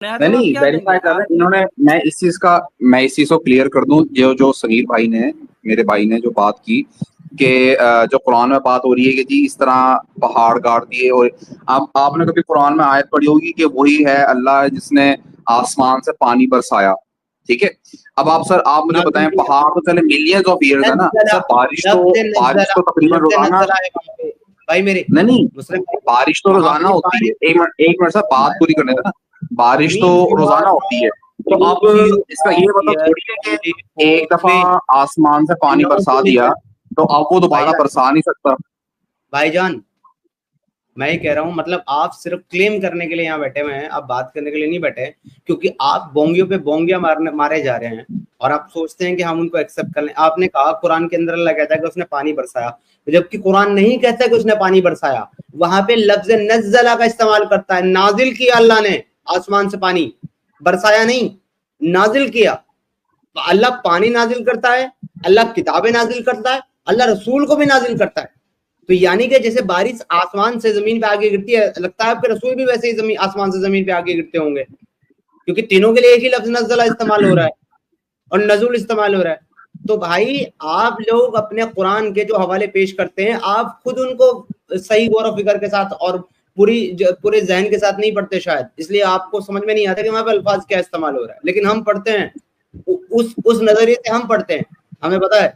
نہیں تو نہیں ویریفائی کر رہے ہیں انہوں نے. میں اس چیز کو کلیئر کر دوں. جو سمیر بھائی نے, میرے بھائی نے جو بات کی کہ جو قرآن میں بات ہو رہی ہے کہ جی اس طرح پہاڑ گاڑ دیے, اور آپ نے کبھی قرآن میں آیت پڑھی ہوگی کہ وہی ہے اللہ جس نے آسمان سے پانی برسایا, ٹھیک ہے. اب آپ مجھے بتائیں, پہاڑ تو چلے ملینز آف ایئرز ہے نا سر, بارش تو تقریباً روزانہ, بھائی میرے نہیں بارش تو روزانہ ہوتی ہے. ایک منٹ سر بات پوری کرنے دینا. بارش تو روزانہ ہوتی ہے, تو اب اس کا یہ مطلب تھوڑی ہے کہ ایک دفعہ آسمان سے پانی برسا دیا تو اب وہ دوبارہ برسا نہیں سکتا. بھائی جان میں یہ کہہ رہا ہوں, مطلب آپ صرف کلیم کرنے کے لیے یہاں بیٹھے ہوئے ہیں, آپ بات کرنے کے لیے نہیں بیٹھے, کیونکہ آپ بونگیوں پہ بونگیاں مارے جا رہے ہیں اور آپ سوچتے ہیں کہ ہم ان کو ایکسپٹ کر لیں. آپ نے کہا قرآن کے اندر اللہ کہتا ہے کہ اس نے پانی برسایا, جبکہ قرآن نہیں کہتا کہ اس نے پانی برسایا. وہاں پہ لفظ نزلہ کا استعمال کرتا ہے, نازل کیا اللہ نے آسمان سے پانی, برسایا نہیں, نازل کیا. اللہ پانی نازل کرتا ہے, اللہ کتابیں نازل کرتا ہے, اللہ رسول کو بھی نازل کرتا ہے. تو یعنی کہ جیسے بارش آسمان سے زمین پہ آگے گرتی ہے, لگتا ہے آپ کے رسول بھی ویسے ہی آسمان سے زمین پہ آگے گرتے ہوں گے, کیونکہ تینوں کے لیے ایک ہی لفظ نزلہ استعمال ہو رہا ہے اور نزول استعمال ہو رہا ہے. تو بھائی آپ لوگ اپنے قرآن کے جو حوالے پیش کرتے ہیں, آپ خود ان کو صحیح غور و فکر کے ساتھ اور پورے ذہن کے ساتھ نہیں پڑھتے شاید, اس لیے آپ کو سمجھ میں نہیں آتا کہ وہاں پہ الفاظ کیا استعمال ہو رہا ہے. لیکن ہم پڑھتے ہیں, اس نظریے سے ہم پڑھتے ہیں, ہمیں پتا ہے.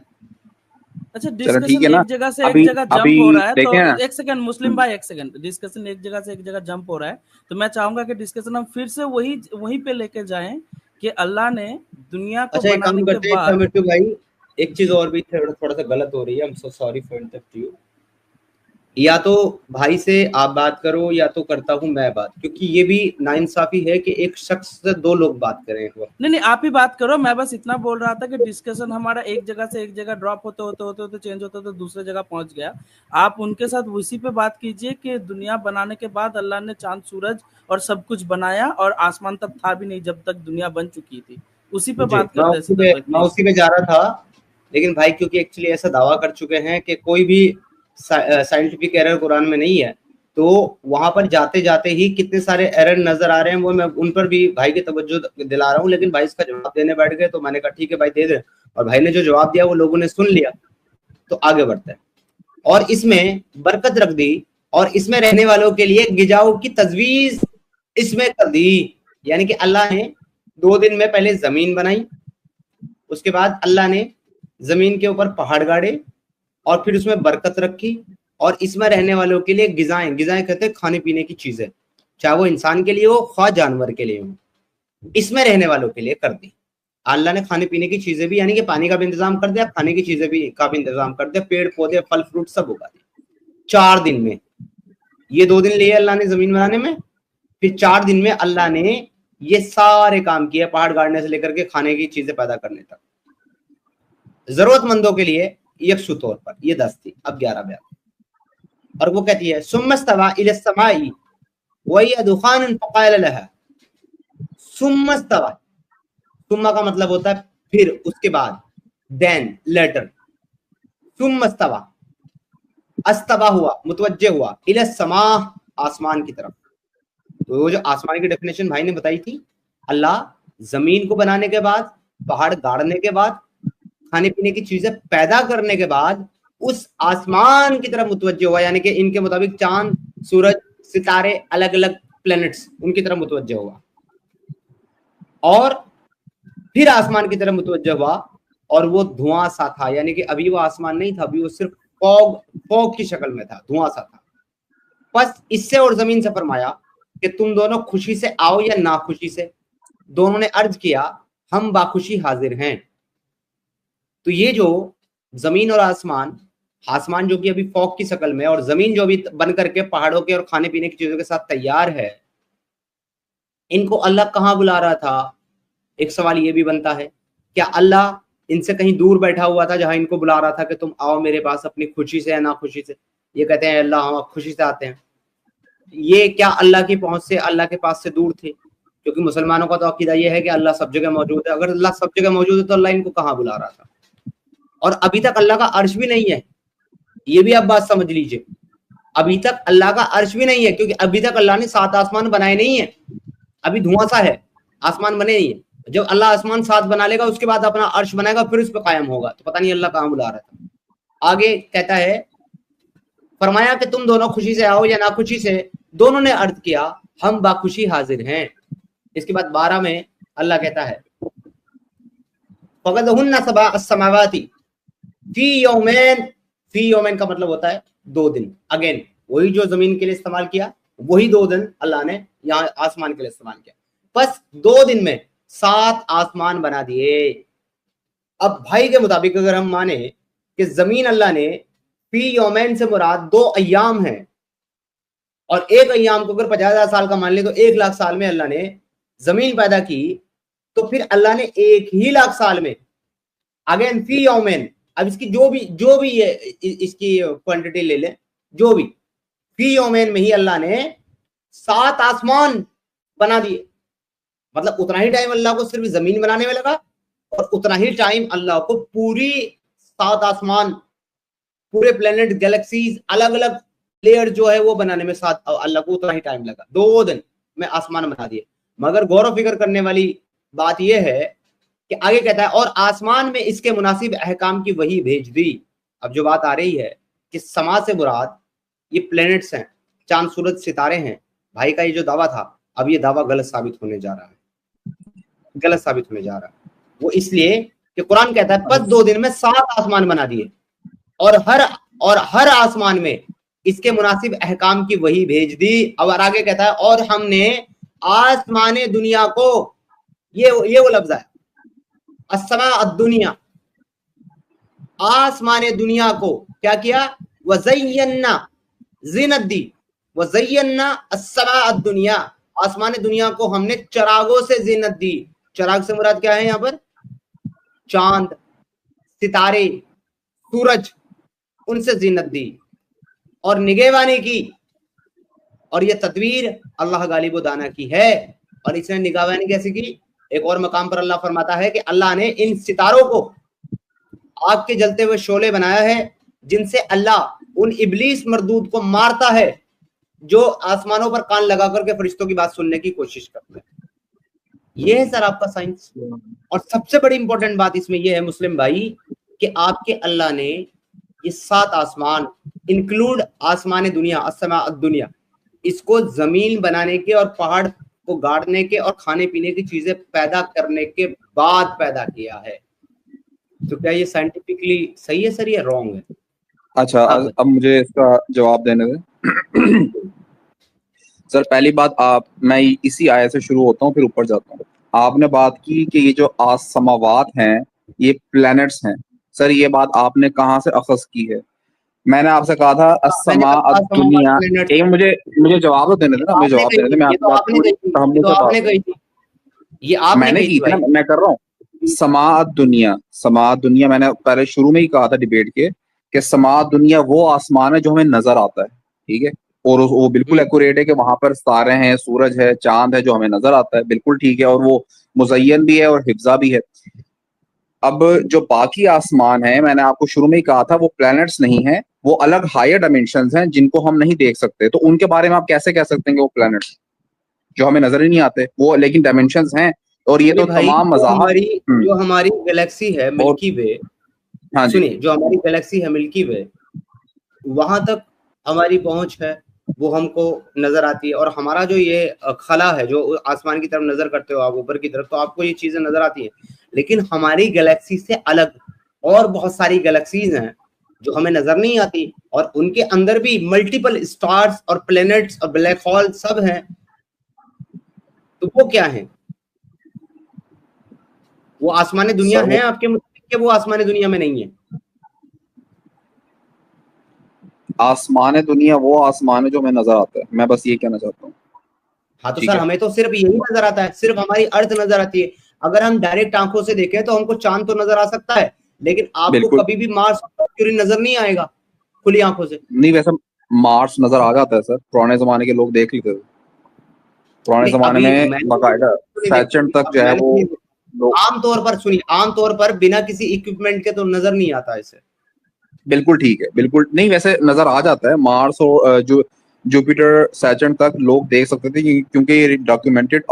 اچھا ڈسکشن ایک جگہ سے ایک جگہ جمپ ہو رہا ہے, تو ایک سیکنڈ مسلم بھائی, ایک سیکنڈ, ڈسکشن ایک جگہ سے ایک جگہ جمپ ہو رہا ہے, تو میں چاہوں گا کہ ڈسکشن ہم پھر سے وہیں پہ لے کے جائیں کہ اللہ نے دنیا کو بنانے کے بعد. بھائی ایک چیز اور بھی تھوڑا سا غلط ہو رہی ہے, I'm so sorry for interrupt you. یا تو بھائی سے آپ بات کرو یا تو کرتا ہوں میں بات, کیونکہ یہ بھی ناانصافی ہے کہ ایک شخص سے دو لوگ بات کریں ایک وقت. نہیں آپ ہی بات کرو, میں بس اتنا بول رہا تھا کہ ڈسکشن ہمارا ایک جگہ سے ایک جگہ ڈراپ ہوتے چینج ہوتے دوسرے جگہ پہنچ گیا. آپ ان کے ساتھ اسی پہ بات کیجئے کہ دنیا بنانے کے بعد اللہ نے چاند سورج اور سب کچھ بنایا, اور آسمان تب تھا بھی نہیں جب تک دنیا بن چکی تھی. اسی پہ بات کرتے ہیں. میں اسی پہ جا رہا تھا, لیکن بھائی کیونکہ ایکچولی ایسا دعویٰ کر چکے ہیں کہ کوئی بھی سائنٹیفک ایرر قرآن میں نہیں ہے, تو وہاں پر جاتے جاتے ہی کتنے سارے ایرر نظر آ رہے ہیں, وہ میں ان پر بھی بھائی کی توجہ دلا رہا ہوں. لیکن بھائی اس کا جواب دینے بیٹھ گئے, تو میں نے کہا ٹھیک ہے بھائی دے دیں, اور بھائی نے جو جواب دیا وہ لوگوں نے سن لیا, تو آگے بڑھتے ہیں. اور اس میں برکت رکھ دی, اور اس میں رہنے والوں کے لیے غذاؤں کی تجویز اس میں کر دی. یعنی کہ اللہ نے 2 دن میں پہلے زمین بنائی, اس کے بعد اللہ نے زمین کے اوپر پہاڑ گاڑے, اور پھر اس میں برکت رکھی, اور اس میں رہنے والوں کے لیے غذائیں کہتے ہیں کھانے پینے کی چیزیں, چاہے وہ انسان کے لیے ہو خواہ جانور کے لیے ہو, اس میں رہنے والوں کے لیے کر دی. اللہ نے کھانے پینے کی چیزیں بھی, یعنی کہ پانی کا بھی انتظام کر دیا, کھانے کی چیزیں بھی کا بھی انتظام کر دیا, پیڑ پودے پھل فروٹ سب اگا دیا 4 دن میں. یہ 2 دن لیے اللہ نے زمین بنانے میں, پھر 4 دن میں اللہ نے یہ سارے کام کیے, پہاڑ گاڑنے سے لے کر کے کھانے کی چیزیں پیدا کرنے تک, ضرورت مندوں کے لیے یکسو طور پر. یہ 10 تھی, اب 11 بیان. اور وہ کہتی ہے ثم استوى الى السماء وهي دخان فقال لها, ثم استوى, ثم کا مطلب ہوتا ہے پھر, اس کے بعد, then later. ثم استوى, استوى ہوا, متوجہ ہوا, الى السماء, آسمان کی طرف. تو وہ جو آسمان کی ڈیفینیشن بھائی نے بتائی تھی, اللہ زمین کو بنانے کے بعد, پہاڑ گاڑنے کے بعد, کھانے پینے کی چیزیں پیدا کرنے کے بعد اس آسمان کی طرف متوجہ ہوا, یعنی کہ ان کے مطابق چاند سورج ستارے الگ الگ پلینٹس, ان کی طرف متوجہ ہوا, اور پھر آسمان کی طرف متوجہ ہوا, اور وہ دھواں سا تھا, یعنی کہ ابھی وہ آسمان نہیں تھا, ابھی وہ صرف فوگ کی شکل میں تھا, دھواں سا تھا. بس اس سے اور زمین سے فرمایا کہ تم دونوں خوشی سے آؤ یا ناخوشی سے. دونوں نے عرض کیا ہم باخوشی حاضر ہیں. تو یہ جو زمین اور آسمان جو کہ ابھی فوگ کی شکل میں, اور زمین جو ابھی بن کر کے پہاڑوں کے اور کھانے پینے کی چیزوں کے ساتھ تیار ہے, ان کو اللہ کہاں بلا رہا تھا؟ ایک سوال یہ بھی بنتا ہے, کیا اللہ ان سے کہیں دور بیٹھا ہوا تھا جہاں ان کو بلا رہا تھا کہ تم آؤ میرے پاس اپنی خوشی سے یا ناخوشی سے؟ یہ کہتے ہیں اللہ ہم خوشی سے آتے ہیں. یہ کیا اللہ کی پہنچ سے, اللہ کے پاس سے دور تھے؟ کیونکہ مسلمانوں کا تو عقیدہ یہ ہے کہ اللہ سب جگہ موجود ہے. اگر اللہ سب جگہ موجود ہے تو اللہ ان کو کہاں بلا رہا تھا؟ اور ابھی تک اللہ کا عرش بھی نہیں ہے, یہ بھی آپ بات سمجھ لیجئے. ابھی تک اللہ کا عرش بھی نہیں ہے, کیونکہ ابھی تک اللہ نے 7 آسمان بنائے نہیں ہیں. ابھی دھواں سا ہے, آسمان بنے نہیں ہے. جب اللہ آسمان 7 بنا لے گا اس کے بعد اپنا عرش بنائے گا, پھر اس پہ قائم ہوگا. تو پتہ نہیں اللہ کہاں بلا رہا تھا. آگے کہتا ہے, فرمایا کہ تم دونوں خوشی سے آؤ یا ناخوشی سے. دونوں نے عرض کیا ہم باخوشی حاضر ہیں. اس کے بعد 12 میں اللہ کہتا ہے فَقَدْهُنَّ سَبْعُ السَّمَاوَاتِ فِي يَوْمَيْنِ. فی یومین کا مطلب ہوتا ہے 2 دن. اگین وہی جو زمین کے لیے استعمال کیا وہی 2 دن اللہ نے یہاں آسمان کے لیے استعمال کیا. بس 2 دن میں 7 آسمان بنا دیے. اب بھائی کے مطابق اگر ہم مانے کہ زمین اللہ نے فی یومین سے مراد 2 ایام ہیں, اور ایک ایام کو اگر 50,000 سال کا مان لے تو 1,00,000 سال میں اللہ نے زمین پیدا کی, تو پھر اللہ نے 1,00,000 سال میں اگین فی یومین, اب اس کی جو بھی اس کی کوانٹٹی لے لیں, جو بھی فی یومین میں ہی اللہ نے 7 آسمان بنا دیے. مطلب اتنا ہی ٹائم اللہ کو صرف زمین بنانے میں لگا, اور اتنا ہی ٹائم اللہ کو پوری 7 آسمان, پورے پلینٹ, گیلیکسیز, الگ الگ لیئر جو ہے وہ بنانے میں اللہ کو اتنا ہی ٹائم لگا. 2 دن میں آسمان بنا دیے. مگر غور و فکر کرنے والی بات یہ ہے کہ آگے کہتا ہے اور آسمان میں اس کے مناسب احکام کی وحی بھیج دی. اب جو بات آ رہی ہے کہ سما سے مراد یہ پلینٹس ہیں, چاند سورج ستارے ہیں. بھائی کا یہ جو دعویٰ تھا اب یہ دعویٰ غلط ثابت ہونے جا رہا ہے. وہ اس لیے کہ قرآن کہتا ہے پس 2 دن میں 7 آسمان بنا دیے, اور ہر آسمان میں اس کے مناسب احکام کی وحی بھیج دی. اور آگے کہتا ہے اور ہم نے آسمان دنیا کو, یہ وہ لفظ ہے السماء الدنیا, آسمان دنیا کو کیا کیا, وزینا زینت دی, وزینا السماء الدنیا, آسمان دنیا کو ہم نے چراغوں سے زینت دی. چراغ سے مراد کیا ہے یہاں پر, چاند, ستارے, سورج, ان سے زینت دی اور نگہبانی کی. اور یہ تدبیر اللہ غالب و دانا کی ہے. اور اس نے نگہبانی کیسے کی, ایک اور مقام پر اللہ فرماتا ہے کہ اللہ نے ان ستاروں کو آگ کے جلتے ہوئے شعلے بنایا ہے جن سے اللہ ان ابلیس مردود کو مارتا ہے جو آسمانوں پر کان لگا کر کے فرشتوں کی بات سننے کی کوشش کرتے ہیں. یہ ہے سر آپ کا سائنس. اور سب سے بڑی امپورٹنٹ بات اس میں یہ ہے مسلم بھائی کہ آپ کے اللہ نے یہ 7 آسمان انکلوڈ آسمان دنیا السماء الدنیا, اس کو زمین بنانے کے اور پہاڑ کو گاڑنے کے اور کھانے پینے کی چیزیں پیدا کرنے کے بعد پیدا کیا ہے. تو کیا یہ سائنٹیفکلی صحیح ہے سر یا رانگ ہے؟ اچھا اب مجھے اس کا جواب دینے دیں. سر پہلی بات میں اسی آیت سے شروع ہوتا ہوں پھر اوپر جاتا ہوں. آپ نے بات کی کہ یہ جو سماوات ہیں یہ پلینٹس ہیں. سر یہ بات آپ نے کہاں سے اخذ کی ہے؟ میں نے آپ سے کہا تھا السماء الدنیا. مجھے جواب دینے دیں نا, مجھے جواب دینے دیں. میں نے کی تھی نا, میں کر رہا ہوں. سماء الدنیا میں نے پہلے شروع میں ہی کہا تھا ڈیبیٹ کے کہ سماء الدنیا وہ آسمان ہے جو ہمیں نظر آتا ہے, ٹھیک ہے, اور وہ بالکل ایکوریٹ ہے کہ وہاں پر ستارے ہیں, سورج ہے, چاند ہے جو ہمیں نظر آتا ہے, بالکل ٹھیک ہے, اور وہ مزین بھی ہے اور حفظہ بھی ہے. اب جو باقی آسمان ہیں میں نے آپ کو شروع میں ہی کہا تھا وہ پلینٹس نہیں ہیں, وہ الگ ہائر ڈائمینشنز ہیں جن کو ہم نہیں دیکھ سکتے. تو ان کے بارے میں آپ کیسے کہہ سکتے ہیں کہ وہ پلینٹس جو ہمیں نظر ہی نہیں آتے, وہ لیکن ڈائمینشنز ہیں. اور یہ تو تمام مذاہب, جو ہماری گلیکسی ہے ملکی وے, سنیے جو ہماری گلیکسی ہے ملکی وے, وہاں تک ہماری پہنچ ہے, وہ ہم کو نظر آتی ہے. اور ہمارا جو یہ خلا ہے جو آسمان کی طرف نظر کرتے ہو آپ اوپر کی طرف, تو آپ کو یہ چیزیں نظر آتی ہیں. لیکن ہماری گلیکسی سے الگ اور بہت ساری گلیکسیز ہیں جو ہمیں نظر نہیں آتی, اور ان کے اندر بھی ملٹیپل اسٹارز اور پلینٹس اور بلیک ہول سب ہیں. تو وہ کیا ہیں؟ وہ آسمان دنیا ہیں آپ کے مطابق کہ وہ آسمان دنیا میں نہیں ہے؟ آسمان دنیا وہ آسمان ہے جو ہمیں نظر آتا ہے, میں بس یہ کہنا چاہتا ہوں. ہاں تو سر ہمیں تو صرف یہی نظر آتا ہے, صرف ہماری ارتھ نظر آتی ہے. اگر ہم ڈائریکٹ آنکھوں سے دیکھیں تو ہم کو چاند تو نظر آ سکتا ہے, لیکن آپ کو کبھی بھی مارس نظر نہیں آئے گا کھلی آنکھوں سے. نہیں ویسے مارس نظر آ جاتا ہے سر, پرانے زمانے کے لوگ دیکھ لیتے, پرانے زمانے میں باقاعدہ سیچنڈ تک جو ہے وہ عام طور پر سنیے, عام طور پر بنا کسی اکوپمنٹ کے تو نظر نہیں آتا اسے. بالکل ٹھیک ہے, بالکل نہیں ویسے نظر آ جاتا ہے مارس, اور جو جوپیٹر سیچرن تک لوگ دیکھ سکتے تھے کیونکہ یہ ڈاکیومنٹڈ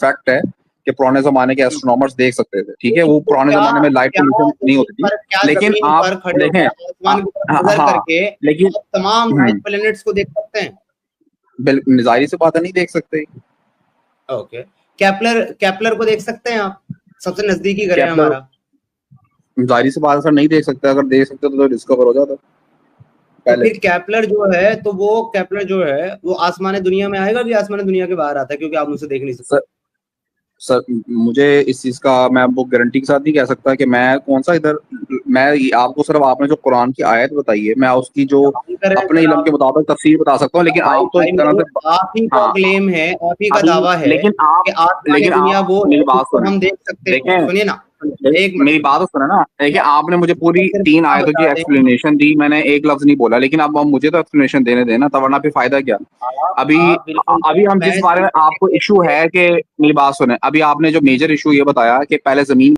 فیکٹ ہے کہ پرانے زمانے کے ایسٹرونامرز دیکھ سکتے تھے. ٹھیک ہے, وہ پرانے زمانے میں لائٹ پولوشن نہیں ہوتی تھی. لیکن آپ دیکھیں لیکن تمام نائن پلینٹس کو دیکھ سکتے ہیں. بالکل ظاہری سے بات ہے, نہیں دیکھ سکتے. اوکے, کیپلر کو دیکھ سکتے ہیں آپ, سب سے نزدیکی گھر ہے ہمارا. ظاہری سے بات سر نہیں دیکھ سکتے, اگر دیکھ سکتے تو ڈسکور ہو جاتا. پھر کیپلر جو ہے تو وہ کیپلر جو ہے وہ آسمان دنیا میں آئے گا کہ آسمان دنیا کے باہر آتا ہے, کیونکہ آپ اسے دیکھ نہیں سکتے. سر مجھے اس چیز کا میں آپ کو گارنٹی کے ساتھ نہیں کہہ سکتا کہ میں کون سا ادھر, میں آپ کو صرف آپ نے جو قرآن کی آیت بتائی ہے میں اس کی جو اپنے علم کے مطابق تفسیر بتا سکتا ہوں. لیکن آپ تو ایک طرح سے آپ ہی کا کلیم ہے, آپ ہی کا دعویٰ ہے کہ آسمان دنیا وہ ہم دیکھ سکتے ہیں. سنیے نا, میری بات تو سنیں نا. دیکھیں آپ نے مجھے پوری 3 آیتوں کی ایکسپلینیشن دی, میں نے ایک لفظ نہیں بولا, لیکن اب مجھے تو ایکسپلینیشن دینے دینا تھا, ورنہ پھر فائدہ کیا. ابھی ہم جس بارے میں آپ کو ایشو ہے کہ میری بات سنیں, ابھی آپ نے جو میجر ایشو یہ بتایا کہ پہلے زمین.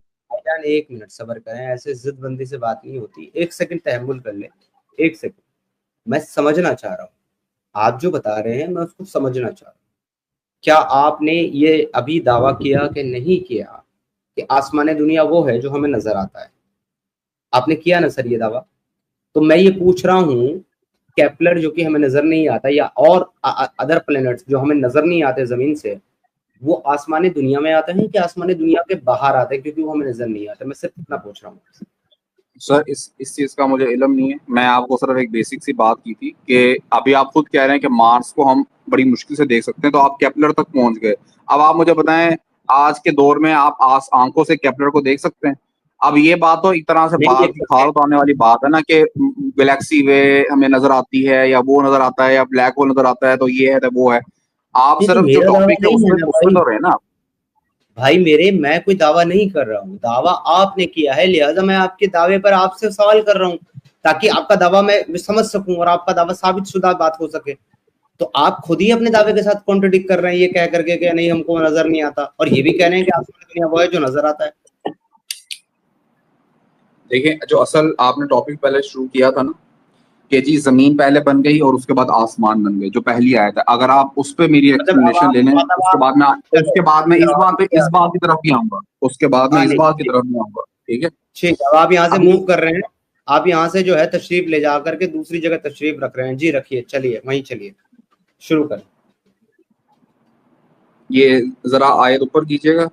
ایک منٹ صبر کریں, ایسے ضد بندی سے بات نہیں ہوتی. ایک سیکنڈ تحمل کر لیں, ایک سیکنڈ. میں سمجھنا چاہ رہا ہوں, آپ جو بتا رہے ہیں میں اس کو سمجھنا چاہ رہا ہوں. کیا آپ نے یہ ابھی دعویٰ کیا کہ نہیں کیا کہ آسمان دنیا وہ ہے جو ہمیں نظر آتا ہے؟ آپ نے کیا نا سر یہ دعویٰ. تو میں یہ پوچھ رہا ہوں, کیپلر جو کہ ہمیں نظر نہیں آتا یا اور ادر پلینٹس جو ہمیں نظر نہیں آتے زمین سے, وہ آسمان دنیا میں آتے ہیں کہ آسمان دنیا کے باہر آتے ہیں کیونکہ وہ ہمیں نظر نہیں آتے؟ میں صرف اتنا پوچھ رہا ہوں. سر اس چیز کا مجھے علم نہیں ہے. میں آپ کو صرف ایک بیسک سی بات کی تھی کہ ابھی آپ خود کہہ رہے ہیں کہ مارس کو ہم بڑی مشکل سے دیکھ سکتے ہیں, تو آپ کیپلر تک پہنچ گئے. اب آپ مجھے بتائیں آج کے دور میں آپ آنکھوں سے کیپلر کو دیکھ سکتے ہیں؟ اب یہ بات تو ایک طرح سے بات کی کھار اتارنے والی بات ہے نا کہ گلیکسی وے ہمیں نظر آتی ہے یا وہ نظر آتا ہے یا بلیک ہول نظر آتا ہے تو یہ ہے تو وہ ہے. آپ صرف جو ٹاپک ہے اس میں تو رہے نا بھائی میرے. میں کوئی دعویٰ نہیں کر رہا ہوں, دعویٰ آپ نے کیا ہے, لہٰذا میں آپ کے دعوے پر آپ سے سوال کر رہا ہوں تاکہ آپ کا دعویٰ میں سمجھ سکوں اور آپ کا دعویٰ ثابت شدہ بات ہو سکے. تو آپ خود ہی اپنے دعوے کے ساتھ کانٹرڈکٹ کر رہے ہیں یہ کہہ کر کے کہ نہیں ہم کو نظر نہیں آتا, اور یہ بھی کہہ رہے ہیں کہ آسمان دنیا وہ ہے جو نظر آتا ہے. دیکھیں جو اصل آپ نے ٹاپک پہلے شروع کیا تھا نا کہ جی زمین پہلے بن گئی اور اس کے بعد آسمان بن گئے, جو پہلی آیت ہے, اگر آپ اس پہ میری ایکسپلینیشن لے لیں اس کے بعد میں اس بات کی طرف بھی آؤں گا, اس کے بعد میں اس بات کی طرف بھی آؤں گا. ٹھیک ہے, ٹھیک ہے. آپ یہاں سے موو کر رہے ہیں, آپ یہاں سے جو ہے تشریف لے جا کر کے دوسری جگہ تشریف رکھ رہے ہیں. جی رکھیے, چلیے وہیں چلیے شروع کریں. یہ ذرا آیت اوپر کیجیے گا.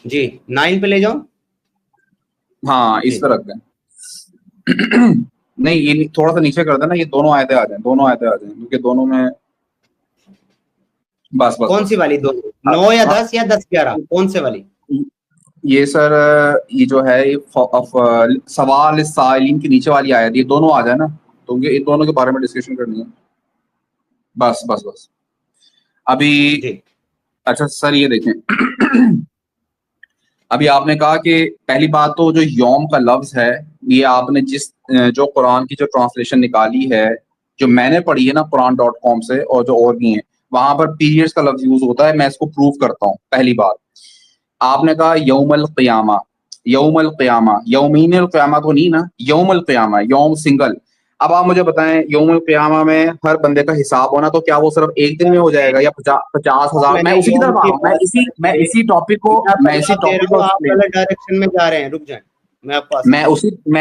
جی 9 پہ لے جاؤں. ہاں اس طرح کا نہیں, یہ تھوڑا سا نیچے کر دینا, یہ دونوں آیتیں آ جائیں, دونوں آیتیں آ جائیں کیونکہ دونوں میں بس کون سی والی, 9 یا 10 یا 10-11 کون سے والی؟ یہ سر یہ جو ہے سوال السائلین کی نیچے والی آیت, یہ دونوں آ جائیں نا, تو ان دونوں کے بارے میں ڈسکشن کرنی ہے. بس بس بس ابھی اچھا سر یہ دیکھیں ابھی آپ نے کہا کہ پہلی بات تو جو یوم کا لفظ ہے یہ آپ نے جو قرآن کی جو ٹرانسلیشن نکالی ہے جو میں نے پڑھی ہے نا قرآن.com سے اور جو اور بھی ہیں وہاں پر پیریڈز کا لفظ یوز ہوتا ہے. میں اس کو پروف کرتا ہوں. پہلی بات آپ نے کہا یوم القیامہ, یوم القیامہ, یومین القیامہ تو نہیں نا, یوم القیامہ, یوم سنگل. اب آپ مجھے بتائیں یوم القیامہ میں ہر بندے کا حساب ہونا تو کیا وہ صرف ایک دن میں ہو جائے گا یا 50,000؟ میں اسی کی طرف آ رہا ہوں, میں اسی ٹاپک کو ڈائریکشن میں جا رہے ہیں. رک جائیں, میں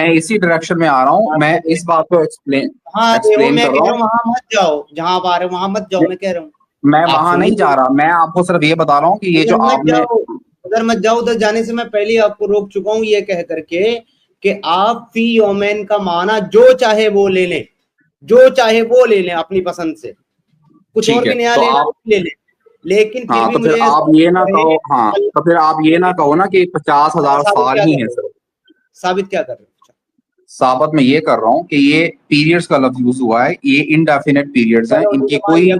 اسی ڈائریکشن میں آ رہا ہوں. میں اس بات کو ایکسپلین کر رہا ہوں. وہاں مت جاؤ جہاں آپ آ رہے ہیں, وہاں مت جاؤ. میں کہہ رہا ہوں میں وہاں نہیں جا رہا, میں آپ کو صرف یہ بتا رہا ہوں کہ یہ جو آپ نے ادھر مت جاؤ. ادھر جانے سے میں پہلے ہی آپ کو روک چکا ہوں یہ کہہ کر کے کہ آپ فی یومین کا معنی جو چاہے وہ لے لیں, جو چاہے وہ لے لیں اپنی پسند سے, کچھ اور بھی نیا لے لیں. لیکن پھر آپ یہ نہ کہو, ہاں تو پھر آپ یہ نہ کہو نا کہ 50,000 سال ہی ہیں. سر ثابت کیا کر رہے ہیں؟ ثابت میں یہ کر رہا ہوں کہ یہ پیریڈز کا لفظ یوز ہوا ہے, یہ انڈیفینٹ پیریڈز ہیں, ان کی کوئی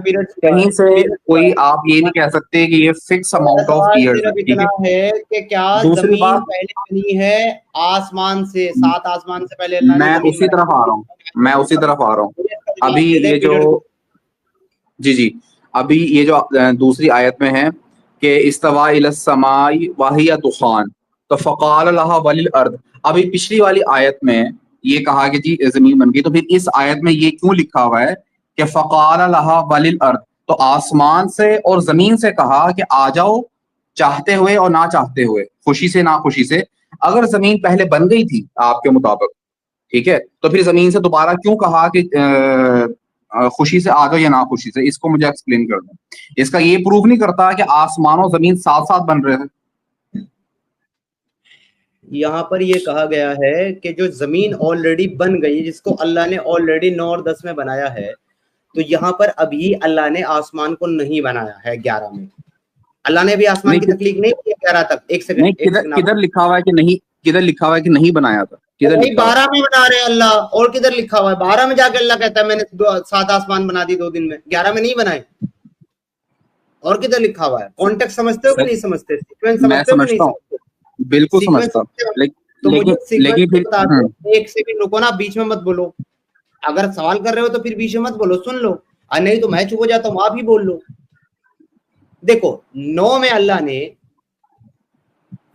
کہیں سے کوئی آپ یہ نہیں کہہ سکتے کہ یہ فکس اماؤنٹ آف ایئرز ہے کہ کیا دوسری بات پہلے بنی ہے آسمان سے, 7 آسمان سے پہلے میں اسی طرف آ رہا ہوں, ابھی یہ جو جی ابھی یہ جو دوسری آیت میں ہے کہ استوى الى السماء وهي دخان تو فقال لها وللارض. ابھی پچھلی والی آیت میں یہ کہا کہ جی زمین بن گئی، تو پھر اس آیت میں یہ کیوں لکھا ہوا ہے کہ فقال لها وللارض، تو آسمان سے اور زمین سے کہا کہ آ جاؤ، چاہتے ہوئے اور نہ چاہتے ہوئے، خوشی سے نہ خوشی سے. اگر زمین پہلے بن گئی تھی آپ کے مطابق، ٹھیک ہے، تو پھر زمین سے دوبارہ کیوں کہا کہ خوشی سے آ جاؤ یا نہ خوشی سے؟ اس کو مجھے ایکسپلین کر دیں. اس کا یہ پروف نہیں کرتا کہ آسمان و زمین ساتھ ساتھ بن رہے ہیں. یہاں پر یہ کہا گیا ہے کہ جو زمین آلریڈی بن گئی، جس کو اللہ نے آلریڈی 9 اور 10 میں بنایا ہے، تو یہاں پر ابھی اللہ نے آسمان کو نہیں بنایا ہے 11 میں. اللہ نے ابھی آسمان کی تخلیق نہیں کی 11 تک. ایک سیکنڈ، کدھر لکھا ہوا ہے کہ نہیں، کدھر لکھا ہوا ہے کہ نہیں بنایا تھا؟ بھائی 12 میں بنا رہے ہیں اللہ، اور کدھر لکھا ہوا ہے؟ 12 میں جا کے اللہ کہتا ہے میں نے 7 آسمان بنا دی 2 دن میں، 11 میں نہیں بنائے. اور کدھر لکھا ہوا ہے؟ کانٹیکٹ سمجھتے ہو کہ نہیں سمجھتے؟ سیکوینس سمجھتے ہو کہ نہیں سمجھتے؟ بالکل سمجھتا ہوں، تو مجھے لیکن سیکوینس بتا دو. ایک سیکنڈ رکو نا، بیچ میں مت بولو. اگر سوال کر رہے ہو تو پھر بیچ میں مت بولو، سن لو. اور نہیں تو میں چپ ہو جاتا ہوں، آپ ہی بول لو. دیکھو 9 میں اللہ نے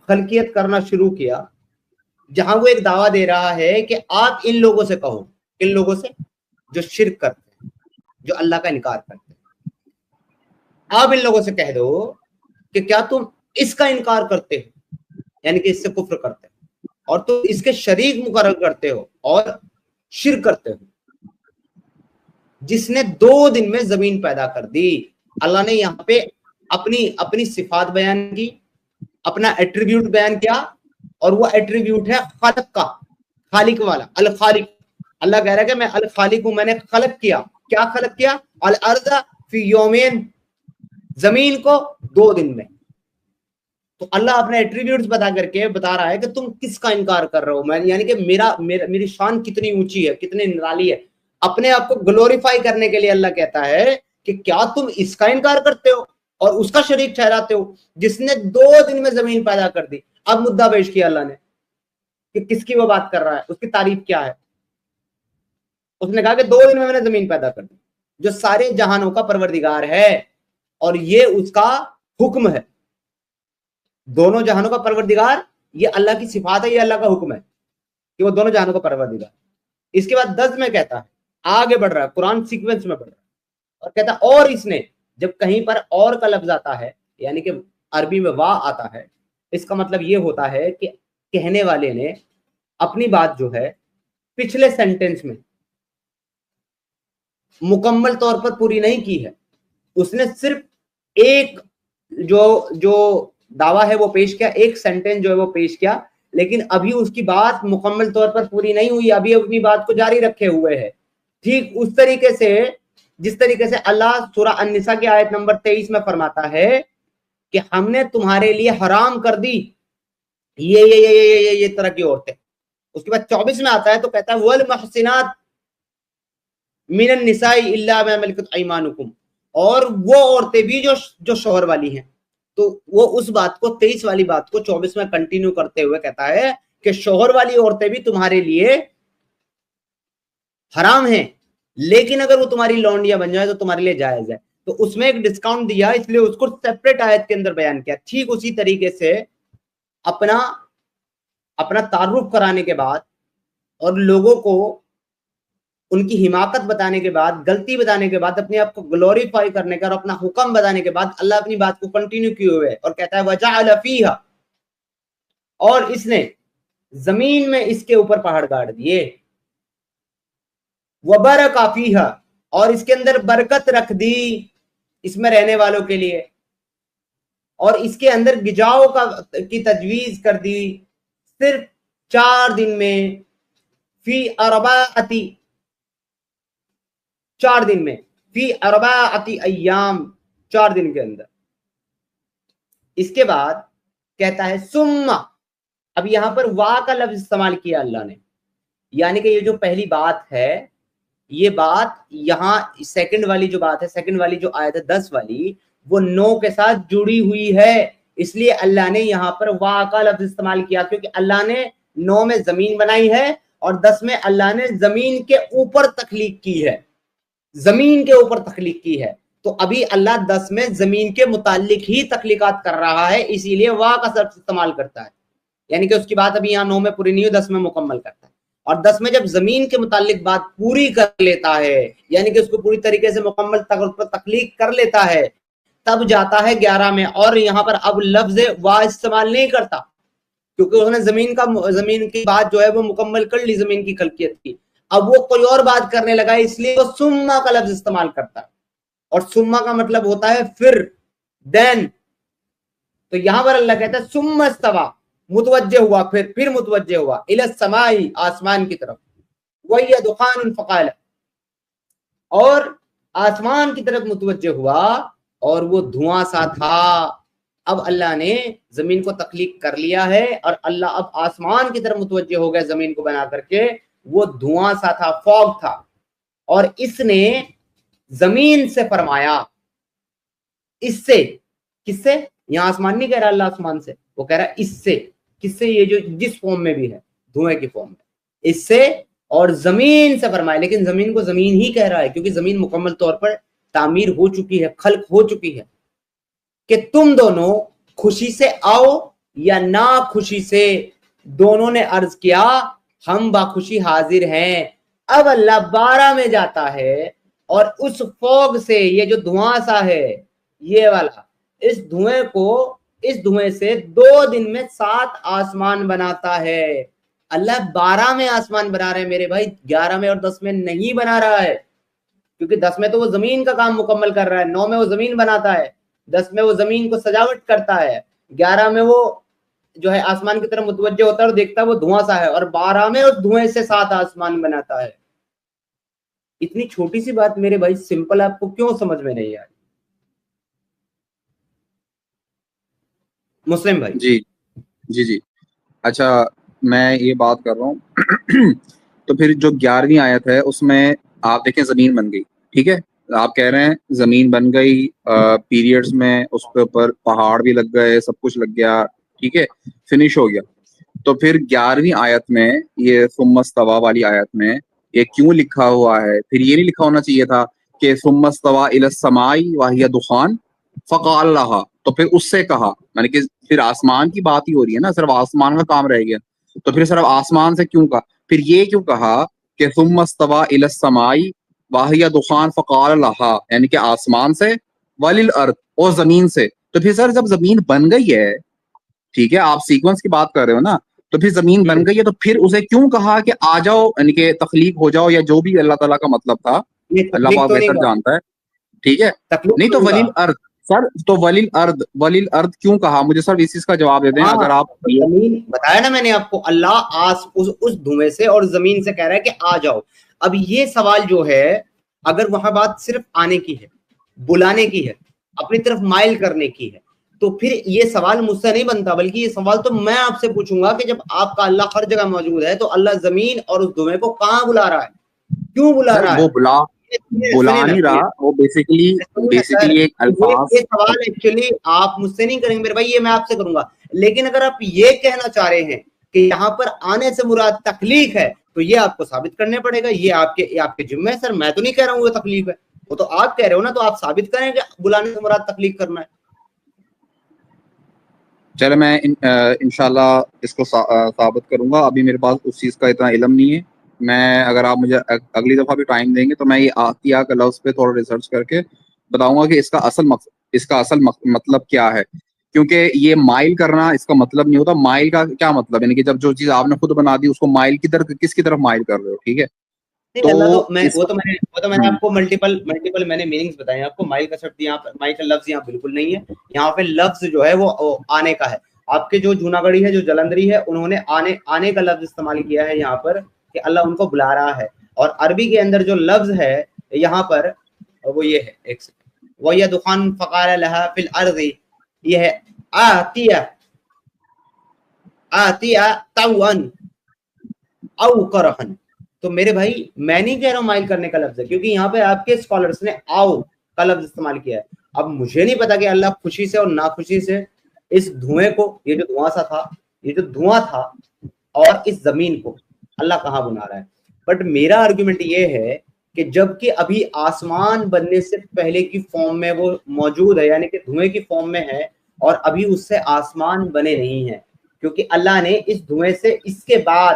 خلقیت کرنا شروع کیا، جہاں وہ ایک دعویٰ دے رہا ہے کہ آپ ان لوگوں سے کہو، ان لوگوں سے جو شرک کرتے ہیں، جو اللہ کا انکار کرتے ہیں، آپ ان لوگوں سے کہہ دو کہ کیا تم اس کا انکار کرتے ہو، یعنی کہ اس سے کفر کرتے ہو، اور تم اس کے شریک مقرر کرتے ہو اور شرک کرتے ہو، جس نے 2 دن میں زمین پیدا کر دی. اللہ نے یہاں پہ اپنی صفات بیان کی، اپنا ایٹریبیوٹ بیان کیا، اور وہ ایٹریبیوٹ ہے خالق کا، خالق والا، الخالق. اللہ کہہ رہا ہے کہ میں الخالق ہوں، میں نے خلق کیا. کیا خلق کیا؟ الارض فی یومین، زمین کو 2 دن میں. تو اللہ اپنے ایٹریبیوٹس بتا کر کے بتا رہا ہے کہ تم کس کا انکار کر رہے ہو. میں یعنی کہ میری شان کتنی اونچی ہے، کتنی نرالی ہے. اپنے آپ کو گلوریفائی کرنے کے لیے اللہ کہتا ہے کہ کیا تم اس کا انکار کرتے ہو اور اس کا شریک ٹھہراتے ہو، جس نے 2 دن میں زمین پیدا کر دی. اب مدعا پیش کیا اللہ نے کہ کس کی وہ بات کر رہا ہے، اس کی تعریف کیا ہے. اس نے کہا کہ 2 دن میں نے زمین پیدا کر دی، جو سارے جہانوں کا پروردگار ہے، اور یہ اس کا حکم ہے. دونوں جہانوں کا پروردگار، یہ اللہ کی صفات ہے، یہ اللہ کا حکم ہے کہ وہ دونوں جہانوں کا پروردگار. اس کے بعد 10 میں کہتا ہے، آگے بڑھ رہا ہے قرآن سیکوینس میں بڑھ رہا ہے، اور کہتا ہے اور اس نے، جب کہیں پر اور کا لفظ آتا ہے، یعنی کہ عربی میں وا آتا ہے، اس کا مطلب یہ ہوتا ہے کہ کہنے والے نے اپنی بات جو ہے پچھلے سینٹنس میں مکمل طور پر پوری نہیں کی ہے. اس نے صرف ایک جو دعویٰ ہے وہ پیش کیا، ایک سینٹنس جو ہے وہ پیش کیا، لیکن ابھی اس کی بات مکمل طور پر پوری نہیں ہوئی، ابھی اپنی بات کو جاری رکھے ہوئے ہے. ٹھیک اس طریقے سے جس طریقے سے اللہ سورہ النساء کی آیت نمبر 23 میں فرماتا ہے کہ ہم نے تمہارے لیے حرام کر دی یہ طرح کی عورتیں. اس کے بعد 24 میں آتا ہے تو کہتا ہے والمحسنات من النساء الا ما ملکت ایمانکم، اور وہ عورتیں بھی جو شوہر والی ہیں. تو وہ اس بات کو 23 والی بات کو 24 میں کنٹینیو کرتے ہوئے کہتا ہے کہ شوہر والی عورتیں بھی تمہارے لیے حرام ہیں، لیکن اگر وہ تمہاری لونڈیاں بن جائے تو تمہارے لیے جائز ہے. تو اس میں ایک ڈسکاؤنٹ دیا، اس لیے اس کو سیپریٹ آیت کے اندر بیان کیا. ٹھیک اسی طریقے سے اپنا تعارف کرانے کے بعد اور لوگوں کو ان کی حماقت بتانے کے بعد، غلطی بتانے کے بعد، اپنے آپ کو گلوریفائی کرنے کا اور اپنا حکم بتانے کے بعد اللہ اپنی بات کو کنٹینیو کیے ہوئے اور کہتا ہے وَجَعَلَ فِيهَا، اور اس نے زمین میں اس کے اوپر پہاڑ گاڑ دیے، وَبَرَكَ فِيهَا، اور اس کے اندر برکت رکھ دی اس میں رہنے والوں کے لیے، اور اس کے اندر گجاؤ کی تجویز کر دی صرف 4 دن میں، فی اربعۃ، 4 دن میں، فی اربعۃ ایام، 4 دن کے اندر. اس کے بعد کہتا ہے ثم، اب یہاں پر وا کا لفظ استعمال کیا اللہ نے، یعنی کہ یہ جو پہلی بات ہے، یہ بات یہاں سیکنڈ والی جو بات ہے، سیکنڈ والی جو آیت ہے 10 والی، وہ 9 کے ساتھ جڑی ہوئی ہے. اس لیے اللہ نے یہاں پر وا کا لفظ استعمال کیا، کیونکہ اللہ نے 9 میں زمین بنائی ہے اور 10 میں اللہ نے زمین کے اوپر تخلیق کی ہے، زمین کے اوپر تخلیق کی ہے. تو ابھی اللہ 10 میں زمین کے متعلق ہی تخلیقات کر رہا ہے، اسی لیے وا کا لفظ استعمال کرتا ہے، یعنی کہ اس کی بات ابھی یہاں 9 میں پوری نہیں ہوئی، 10 میں مکمل کرتا ہے. اور 10 میں جب زمین کے متعلق بات پوری کر لیتا ہے یعنی کہ اس کو پوری طریقے سے مکمل تخلیق کر لیتا ہے تب جاتا ہے 11 میں، اور یہاں پر اب لفظ وا استعمال نہیں کرتا کیونکہ اس نے زمین کی بات جو ہے وہ مکمل کر لی زمین کی خلقیت کی، اب وہ کوئی اور بات کرنے لگا اس لیے وہ سما کا لفظ استعمال کرتا ہے، اور سما کا مطلب ہوتا ہے پھر، دین. تو یہاں پر اللہ کہتا ہے ثم استوى، متوجہ ہوا، پھر متوجہ ہوا، الی السماء، آسمان کی طرف، وہی دخان فقال، اور آسمان کی طرف متوجہ ہوا اور وہ دھواں سا تھا. اب اللہ نے زمین کو تخلیق کر لیا ہے اور اللہ اب آسمان کی طرف متوجہ ہو گیا زمین کو بنا کر کے، وہ دھواں سا تھا، فوگ تھا، اور اس نے زمین سے فرمایا، اس سے، کس سے؟ یہاں آسمان نہیں کہہ رہا اللہ آسمان سے، وہ کہہ رہا اس سے، کس سے؟ یہ جو جس فارم میں بھی ہے، دھوئے کی فارم میں، اس سے اور زمین سے فرمایا. لیکن زمین کو زمین ہی کہہ رہا ہے کیونکہ زمین مکمل طور پر تعمیر ہو چکی ہے، خلق ہو چکی ہے، کہ تم دونوں خوشی سے آؤ یا نا خوشی سے. دونوں نے عرض کیا ہم باخوشی حاضر ہیں. اب اللہ 12 میں جاتا ہے اور اس فوگ سے، یہ جو دھواں سا ہے یہ والا، اس دھوئیں سے 2 دن میں 7 آسمان بناتا ہے. اللہ 12 میں آسمان بنا رہے ہیں میرے بھائی، 11 میں اور 10 میں نہیں بنا رہا ہے، کیونکہ 10 میں تو وہ زمین کا کام مکمل کر رہا ہے، 9 میں وہ زمین بناتا ہے، 10 میں وہ زمین کو سجاوٹ کرتا ہے، 11 میں وہ جو ہے آسمان کی طرف متوجہ ہوتا ہے اور دیکھتا ہے وہ دھواں سا ہے، اور 12 میں اس دھوئیں سے 7 آسمان بناتا ہے. اتنی چھوٹی سی بات میرے بھائی سمپل آپ کو کیوں سمجھ میں نہیں آئی؟ مسلم بھائی جی جی جی اچھا، میں یہ بات کر رہا ہوں تو پھر جو 11ویں آیت ہے اس میں آپ دیکھیں زمین بن گئی، ٹھیک ہے، آپ کہہ رہے ہیں زمین بن گئی، پیریڈز میں اس کے اوپر پہاڑ بھی لگ گئے، سب کچھ لگ گیا، ٹھیک ہے، فنش ہو گیا. تو پھر 11ویں آیت میں یہ ثم استوى والی آیت میں یہ کیوں لکھا ہوا ہے؟ پھر یہ نہیں لکھا ہونا چاہیے تھا کہ ثم استوى الى السماء وهي دخان فقال لها، تو پھر اس سے کہا، یعنی کہ پھر آسمان کی بات ہی ہو رہی ہے نا، صرف آسمان کا کام رہ گیا، تو پھر صرف آسمان سے کیوں کہا؟ پھر یہ کیوں کہا کہ ثم استوى الى السماء وهي دخان فقال لها، یعنی کہ آسمان سے، وللارض، اور زمین سے. تو پھر سر جب زمین بن گئی ہے، ٹھیک ہے، آپ سیکوینس کی بات کر رہے ہو نا، تو پھر زمین بن گئی ہے تو پھر اسے کیوں کہا کہ آ جاؤ، یعنی کہ تخلیق ہو جاؤ، یا جو بھی اللہ تعالیٰ کا مطلب تھا، اللہ پاک بہتر جانتا ہے، ٹھیک ہے. نہیں تو ولیل ارض سر، تو ولیل ارض کیوں کہا؟ مجھے سر اس چیز کا جواب دے دیں اگر آپ. زمین بتایا نا میں نے آپ کو، اللہ اس دھوئیں سے اور زمین سے کہہ رہا ہے کہ آ جاؤ. اب یہ سوال جو ہے، اگر وہاں بات صرف آنے کی ہے، بلانے کی ہے، اپنی طرف مائل کرنے کی ہے، تو پھر یہ سوال مجھ سے نہیں بنتا، بلکہ یہ سوال تو میں آپ سے پوچھوں گا کہ جب آپ کا اللہ ہر جگہ موجود ہے تو اللہ زمین اور اس دھوئیں کو کہاں بلا رہا ہے، کیوں بلا رہا ہے؟ وہ بلا نہیں رہا، وہ بیسیکلی ایک الفاظ. یہ سوال ایکچولی آپ مجھ سے نہیں کریں گے میرے بھائی، یہ میں آپ سے کروں گا. لیکن اگر آپ یہ کہنا چاہ رہے ہیں کہ یہاں پر آنے سے مراد تخلیق ہے تو یہ آپ کو ثابت کرنے پڑے گا، یہ آپ کے ذمہ ہے. سر میں تو نہیں کہہ رہا ہوں وہ تخلیق ہے، وہ تو آپ کہہ رہے ہو نا، تو آپ ثابت کریں کہ بلانے سے مراد تخلیق کرنا ہے. چلے میں انشاءاللہ اس کو ثابت کروں گا، ابھی میرے پاس اس چیز کا اتنا علم نہیں ہے. میں اگر آپ مجھے اگلی دفعہ بھی ٹائم دیں گے تو میں یہ آتیا کا لفظ پہ تھوڑا ریسرچ کر کے بتاؤں گا کہ اس کا اصل مطلب کیا ہے، کیونکہ یہ مائل کرنا اس کا مطلب نہیں ہوتا. مائل کا کیا مطلب؟ یعنی کہ جب جو چیز آپ نے خود بنا دی اس کو مائل کس کی طرف مائل کر رہے ہو، ٹھیک ہے. وہ تو میں نے آپ کو ملٹیپل میں نے میننگز بتائے ہیں آپ کو. مائل کا شبد یہاں پر، مائل کا لفظ یہاں بالکل نہیں ہے. یہاں پہ لفظ جو ہے وہ آنے کا ہے. آپ کے جو جوناگڑھی ہے، جو جلندری ہے، انہوں نے آنے کا لفظ استعمال کیا ہے یہاں پر کہ اللہ ان کو بلا رہا ہے. اور عربی کے اندر جو لفظ ہے یہاں پر وہ یہ ہے، ایک سیکنڈ، وَيَا دُخَانٌ فَقَالَ لَهَا فِي الْأَرْضِ، یہ ہے آتِيَ تَوْأً أَوْ كَرْهًا. تو میرے بھائی میں نہیں کہہ رہا ہوں مائل کرنے کا لفظ ہے، کیونکہ یہاں پہ آپ کے اسکالرس نے آؤ کا لفظ استعمال کیا ہے. اب مجھے نہیں پتا کہ اللہ خوشی سے اور ناخوشی سے اس دھوئیں کو، یہ جو دھواں تھا اور اس زمین کو اللہ کہاں بنا رہا ہے. بٹ میرا آرگومنٹ یہ ہے کہ جب کہ ابھی آسمان بننے سے پہلے کی فارم میں وہ موجود ہے، یعنی کہ دھوئیں کی فارم میں ہے، اور ابھی اس سے آسمان بنے نہیں ہیں، کیونکہ اللہ نے اس دھوئیں سے اس کے بعد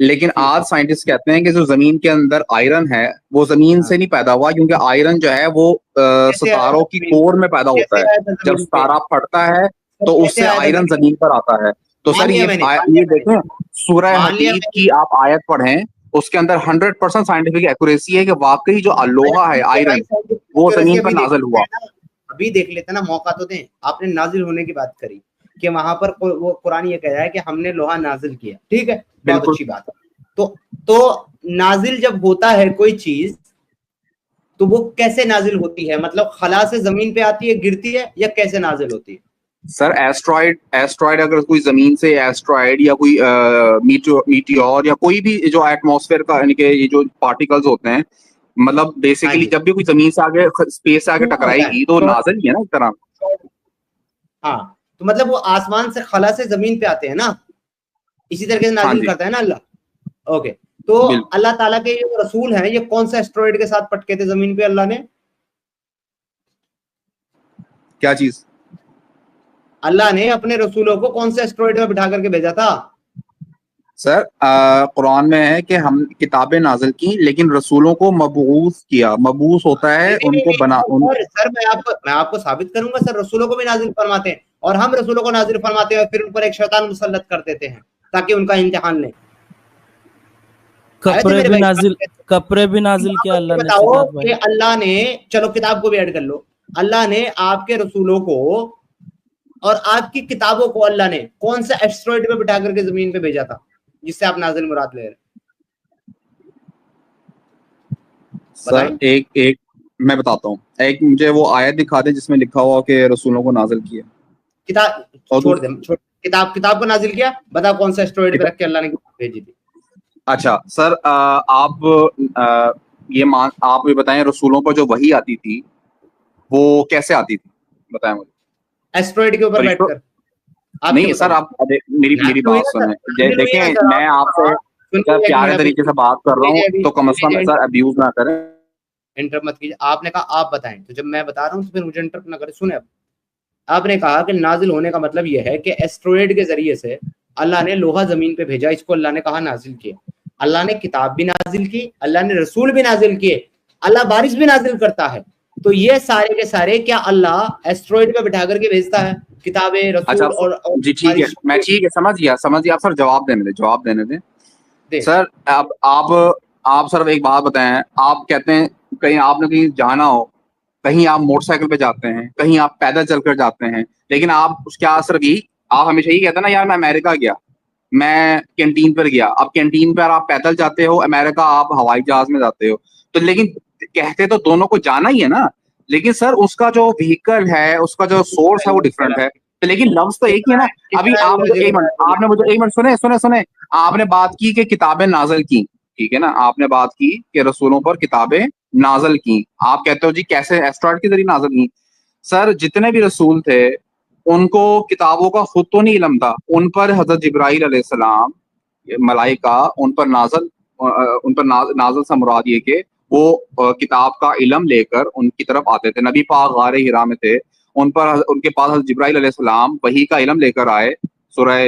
لیکن آج سائنٹسٹ کہتے ہیں کہ جو زمین کے اندر آئرن ہے وہ زمین سے نہیں پیدا ہوا، کیونکہ آئرن جو ہے وہ ستاروں کی کور میں پیدا ہوتا ہے. جب ستارہ پھٹتا ہے تو اس سے آئرن زمین پر آتا ہے. تو سر یہ دیکھیں سورہ حدید کی آپ آیت پڑھیں، اس کے اندر 100% سائنٹیفک ایکوریسی ہے کہ واقعی جو لوہا ہے آئرن وہ زمین پر نازل ہوا. ابھی دیکھ لیتے نا، موقع تو دیں. آپ نے نازل ہونے کی بات کری کہ وہاں پر وہ قرآن یہ کہہ رہا ہے کہ ہم نے لوہا نازل کیا، ٹھیک ہے، بہت اچھی بات ہے. تو نازل جب ہوتا ہے کوئی چیز تو وہ کیسے نازل ہوتی ہے؟ مطلب خلا سے زمین پہ آتی ہے، گرتی ہے، یا کیسے نازل ہوتی ہے؟ سر ایسٹرائڈ اگر کوئی زمین سے ایسٹرائڈ یا کوئی میٹیور یا کوئی بھی جو ایٹماسفیئر کا یعنی کہ یہ جو پارٹیکلز ہوتے ہیں، مطلب بیسیکلی جب بھی کوئی زمین سے آگے اسپیس سے آگے ٹکرائے گی تو نازل ہی ہے نا اس طرح. ہاں، تو مطلب وہ آسمان سے خلا سے زمین پہ آتے ہیں نا، اسی طریقے سے نازل کرتا ہے نا اللہ. اوکے، تو اللہ تعالیٰ کے جو رسول ہیں یہ کون سے اسٹروئڈ کے ساتھ پٹکے تھے زمین پہ اللہ نے؟ کیا چیز؟ اللہ نے اپنے رسولوں کو کون سے اسٹروئڈ میں بٹھا کر کے بھیجا تھا؟ سر قرآن میں ہے کہ ہم کتابیں نازل کی لیکن رسولوں کو مبعوث کیا. مبعوث ہوتا ہے ان کو بنا. سر میں آپ کو ثابت کروں گا، سر رسولوں کو بھی نازل فرماتے ہیں، اور ہم رسولوں کو نازل فرماتے ہیں اور پھر ان پر ایک شیطان مسلط کر دیتے ہیں تاکہ ان کا امتحان لیں. کپڑے بھی نازل کیا اللہ نے. بتاؤ کہ اللہ نے، چلو کتاب کو بھی ایڈ کر لو، اللہ نے آپ کے رسولوں کو اور آپ کی کتابوں کو اللہ نے کون سے ایسٹرائڈ میں بٹھا کر کے زمین پہ بھیجا تھا جس سے آپ نازل مراد لے رہے ہیں؟ سر ایک میں بتاتا ہوں، ایک مجھے وہ آیت دکھا دیں جس میں لکھا ہوا کہ رسولوں کو نازل کیا. کتاب چھوڑ دیں، کتاب کو نازل کیا، بتا کون سا اسٹروئڈ پہ رکھ کے اللہ نے کتاب بھیجی تھی. اچھا سر، آپ یہ بتائیں رسولوں پر جو وحی آتی تھی وہ کیسے آتی تھی، بتائیں مجھے. ایسٹروئڈ کے اوپر بیٹھ کر. نہیں سر، آپ میری بات سنیں. دیکھیں میں آپ سے پیارے طریقے سے بات کر رہا ہوں تو کم از کم سر ابیوز نہ کریں. انٹرپ مت کیجیے. آپ نے کہا آپ بتائیں، تو جب میں بتا رہا ہوں تو پھر مجھے انٹرپ نہ کریں. سنیں، آپ نے کہا کہ نازل ہونے کا مطلب یہ ہے کہ ایسٹروئڈ کے ذریعے سے اللہ نے لوہا زمین پہ بھیجا، اس کو اللہ نے کہا نازل کیا. اللہ نے کتاب بھی نازل کی، اللہ نے رسول بھی نازل کیے، اللہ بارش بھی نازل کرتا ہے. تو یہ سارے کے سارے کیا اللہ ایسٹروئڈ پہ بٹھا کر کے بھیجتا ہے کتابیں، رسول اور جی ٹھیک ہے، میں ٹھیک ہے سمجھ گیا آپ. سر جواب دینے دیں. سر اب آپ صرف ایک بات بتائیں. آپ کہتے ہیں کہیں آپ نے کہیں جانا ہو، کہیں آپ موٹر سائیکل پہ جاتے ہیں، کہیں آپ پیدل چل کر جاتے ہیں، لیکن آپ کیا صرف یہی آپ ہمیشہ یہی کہتے ہیں نا یار میں امریکہ گیا، میں کینٹین پر گیا. آپ کینٹین پر آپ پیدل جاتے ہو، امریکہ آپ ہوائی جہاز میں جاتے ہو. تو لیکن کہتے تو دونوں کو جانا ہی ہے نا، لیکن سر اس کا جو وہیکل ہے، اس کا جو سورس ہے وہ ڈفرنٹ ہے. لیکن لفظ تو ایک ہی ہے نا. ابھی آپ نے مجھے ایک منٹ سنے آپ نے بات کی کہ کتابیں نازل کی، ٹھیک ہے نا، آپ نے بات کی کہ رسولوں پر کتابیں نازل کی. آپ کہتے ہو جی کیسے ایسٹرائڈ کے ذریعے نازل کی. سر جتنے بھی رسول تھے ان کو کتابوں کا خود تو نہیں علم تھا، ان پر حضرت جبرائیل علیہ السلام ملائکہ ان پر نازل سے مراد یہ کہ وہ کتاب کا علم لے کر ان کی طرف آتے تھے. نبی پاک غار ہرا میں تھے، ان کے پاس حضرت جبرائیل علیہ السلام وحی کا علم لے کر آئے سورہ،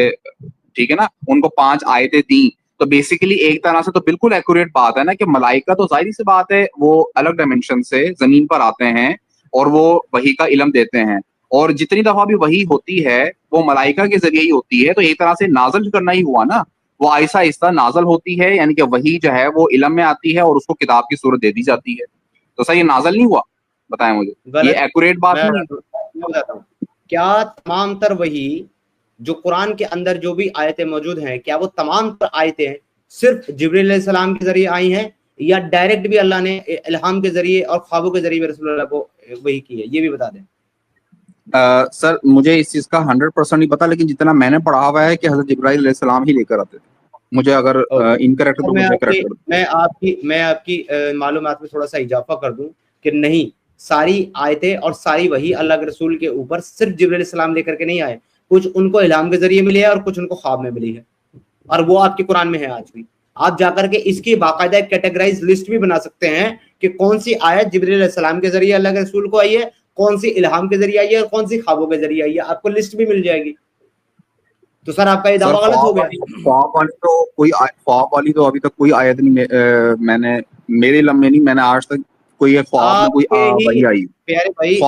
ٹھیک ہے نا، ان کو 5 آیتیں دیں. تو بیسیکلی ایک طرح سے تو بالکل ایکوریٹ بات ہے نا کہ ملائکہ تو ظاہری سی بات ہے وہ الگ ڈائمینشن سے زمین پر آتے ہیں اور وہ وحی کا علم دیتے ہیں. اور جتنی دفعہ بھی وحی ہوتی ہے وہ ملائکہ کے ذریعے ہی ہوتی ہے. تو ایک طرح سے نازل کرنا ہی ہوا نا، وہ آہستہ آہستہ نازل ہوتی ہے، یعنی کہ وحی جو ہے وہ علم میں آتی ہے اور اس کو کتاب کی صورت دے دی جاتی ہے. تو سر یہ نازل نہیں ہوا، بتائیں مجھے، یہ ایکوریٹ بات نہیں ہے. میں بتاتا ہوں، کیا تمام تر وحی جو قرآن کے اندر جو بھی آیتیں موجود ہیں، کیا وہ تمام تر آیتیں صرف جبریل علیہ السلام کے ذریعے آئی ہیں، یا ڈائریکٹ بھی اللہ نے الہام کے ذریعے اور خوابوں کے ذریعے رسول اللہ کو وحی کی ہے؟ یہ بھی بتا دیں. سر مجھے اس چیز کا 100% نہیں پتا، لیکن جتنا میں نے پڑھا ہوا ہے کہ حضرت جبرائیل علیہ السلام ہی لے کر آتے تھے. مجھے اگر انکریکٹ تو مجھے کریکٹ کر دیں. میں آپ کی معلومات میں تھوڑا سا اضافہ کر دوں کہ نہیں، ساری آیتیں اور ساری وحی اللہ کے رسول کے اوپر صرف جبرائیل علیہ السلام لے کر کے نہیں آئے. کچھ ان کو الہام کے ذریعے ملی ہے اور کچھ ان کو خواب میں ملی ہے، اور وہ آپ کے قرآن میں ہے آج بھی. آپ جا کر کے اس کی باقاعدہ ایک کیٹیگرائز لسٹ بھی بنا سکتے ہیں کہ کون سی آیت جبرائیل علیہ السلام کے ذریعے اللہ کے رسول کو آئی ہے، کون سی الہام کے ذریعے آئی ہے اور کون سی خوابوں کے ذریعے آئی ہے. آپ کو لسٹ بھی مل جائے گی. تو سر آپ کا یہ سر دعویٰ غلط ہو گیا. خواب والی تو ابھی تک کوئی آیت نہیں میں نے میرے علم میں نہیں، میں نے آج تک کوئی خواب میں کوئی وہی آئی. پیارے بھائی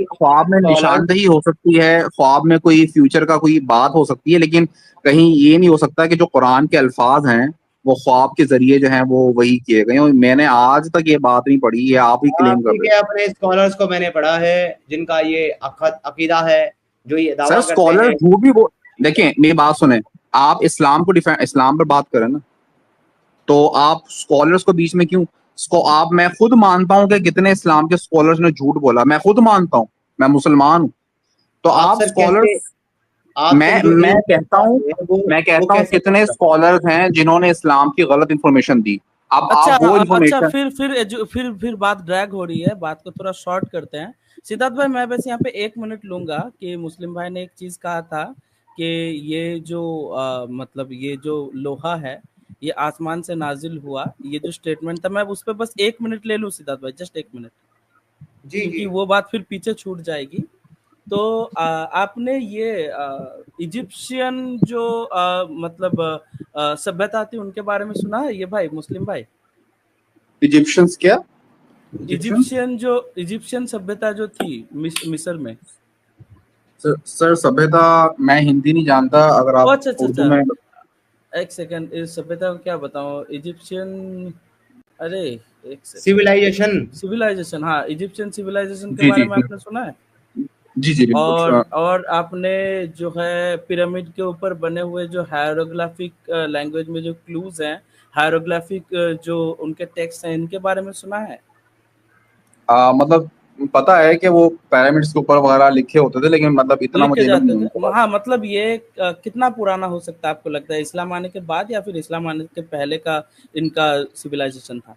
خواب میں نشاندہی ہو سکتی ہے، خواب میں کوئی فیوچر کا کوئی بات ہو سکتی ہے، لیکن کہیں یہ نہیں ہو سکتا کہ جو قرآن کے الفاظ ہیں وہ خواب کے ذریعے جو ہیں وہ وہی کیے گئے. اور میں نے آج تک یہ بات نہیں پڑھی، یہ آپ ہی کلیم کر رہے ہیں. اپنے اسکالرس کو میں نے پڑھا ہے جن کا یہ عقیدہ ہے، جو یہ سر دعویٰ کرتے اسکالر ہیں. جو بھی وہ دیکھیں میری بات سنیں، آپ اسلام کو اسلام پر بات کریں نا، تو آپ اسکالرس کو بیچ میں کیوں میں خود مانتا ہوں کہ کتنے اسلام کے اسکالرس نے جھوٹ بولا، میں خود مانتا ہوں، میں مسلمان ہوں. تو آپ اسکالرس میں کہتا ہوں کتنے اسکالرز ہیں جنہوں نے اسلام کی غلط انفارمیشن دی. اب آپ وہ انفارمیشن پھر بات ڈریگ ہو رہی ہے، بات کو تھوڑا شارٹ کرتے ہیں. سدھارتھ بھائی میں بس یہاں پہ 1 منٹ لوں گا کہ مسلم بھائی نے ایک چیز کہا تھا کہ یہ جو مطلب یہ جو لوہا ہے یہ آسمان سے نازل ہوا، یہ جو اسٹیٹمنٹ تھا، میں اس پہ بس 1 منٹ لے لوں سدھارتھ بھائی، جسٹ 1 منٹ، کیونکہ وہ بات پھر پیچھے چھوٹ جائے گی. تو آپ نے یہ ایجپشین جو مطلب سبھیتا تھی ان کے بارے میں سنا ہے یہ بھائی مسلم بھائی؟ ایجپشنز کیا؟ ایجپشین سبھیتا جو تھی مصر میں. سر سبھیتا میں ہندی نہیں جانتا، اگر آپ اردو میں ایک سیکنڈ سبھیتا کو کیا بتاؤں. ایجپشین سیولائزیشن، ہاں ایجپشین سیولائزیشن کے بارے میں آپ نے سنا ہے؟ جی اور آپ نے جو ہے پیرامڈ کے اوپر بنے ہوئے جو ہائروگرافک لینگویج میں جو کلوز ہیں، ہائروگرافک جو ان کے ٹیکسٹ ہیں، ان کے بارے میں سنا ہے؟ مطلب پتا ہے کہ وہ پیرامڈس کے اوپر وغیرہ لکھے ہوتے تھے، لیکن مطلب اتنا مجھے نہیں. ہاں مطلب یہ کتنا پرانا ہو سکتا ہے آپ کو لگتا ہے، اسلام آنے کے بعد یا پھر اسلام آنے کے پہلے کا ان کا سیولائزیشن تھا؟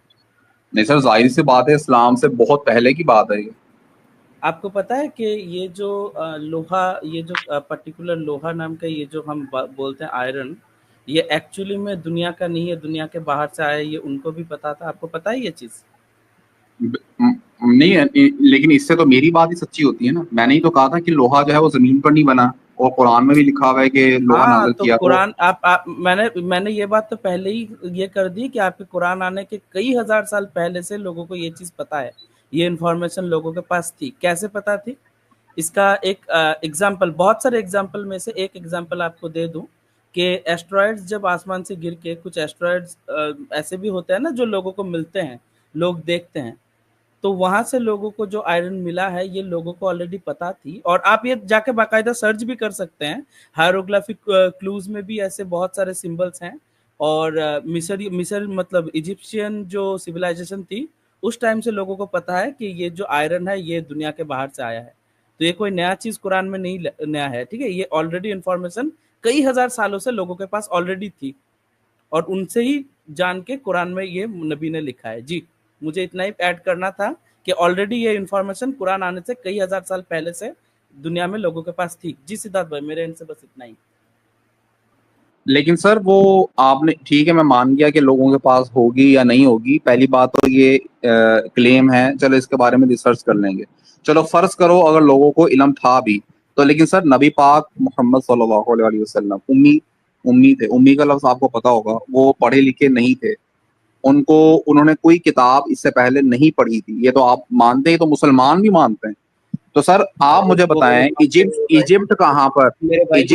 نہیں سر ظاہر سی بات ہے، اسلام سے بہت پہلے کی بات ہے. آپ کو پتا ہے کہ یہ جو لوہا، یہ جو پرٹیکولر لوہا نام کا یہ جو ہم بولتے ہیں آئرن، یہ ایکچولی میں دنیا کا نہیں ہے، دنیا کے باہر سے آیا. یہ ان کو بھی پتا تھا، آپ کو پتا ہے یہ چیز؟ نہیں، لیکن اس سے تو میری بات ہی سچی ہوتی ہے نا. میں نے ہی تو کہا تھا کہ لوہا جو ہے وہ زمین پر نہیں بنا، اور قرآن میں بھی لکھا ہوا ہے کہ لوہا نازل کیا. تو قرآن میں نے یہ بات تو پہلے ہی یہ کر دی کہ آپ کے قرآن آنے کے کئی ہزار سال پہلے سے لوگوں کو یہ چیز پتا ہے، یہ انفارمیشن لوگوں کے پاس تھی. کیسے پتا تھی؟ اس کا ایک ایگزامپل، بہت سارے ایگزامپل میں سے ایک ایگزامپل آپ کو دے دوں کہ ایسٹرائڈز جب آسمان سے گر کے، کچھ ایسٹرائڈز ایسے بھی ہوتے ہیں نا جو لوگوں کو ملتے ہیں، لوگ دیکھتے ہیں، تو وہاں سے لوگوں کو جو آئرن ملا ہے یہ لوگوں کو آلریڈی پتا تھی. اور آپ یہ جا کے باقاعدہ سرچ بھی کر سکتے ہیں، ہائروگرافک کلوز میں بھی ایسے بہت سارے سمبلس ہیں. اور مصر مطلب ایجپشین جو سیولائزیشن تھی اس ٹائم سے لوگوں کو پتا ہے کہ یہ جو آئرن ہے یہ دنیا کے باہر سے آیا ہے. تو یہ کوئی نیا چیز قرآن میں نہیں نیا ہے، ٹھیک ہے. یہ آلریڈی انفارمیشن کئی ہزار سالوں سے لوگوں کے پاس آلریڈی تھی، اور ان سے ہی جان کے قرآن میں یہ نبی نے لکھا ہے. جی مجھے اتنا ہی ایڈ کرنا تھا کہ آلریڈی یہ انفارمیشن قرآن آنے سے کئی ہزار سال پہلے سے دنیا میں لوگوں کے پاس تھی. جی سدھارتھ بھائی میرے ان سے بس اتنا ہی. لیکن سر وہ آپ نے ٹھیک ہے، میں مان گیا کہ لوگوں کے پاس ہوگی یا نہیں ہوگی. پہلی بات تو یہ کلیم ہے، چلو اس کے بارے میں ریسرچ کر لیں گے. چلو فرض کرو اگر لوگوں کو علم تھا بھی تو، لیکن سر نبی پاک محمد صلی اللہ علیہ وسلم امی تھے. امی کا لفظ آپ کو پتا ہوگا، وہ پڑھے لکھے نہیں تھے. انہوں نے کوئی کتاب اس سے پہلے نہیں پڑھی تھی. یہ تو آپ مانتے ہیں، تو مسلمان بھی مانتے ہیں. تو سر آپ مجھے بتائیں ایجپٹ کہاں پر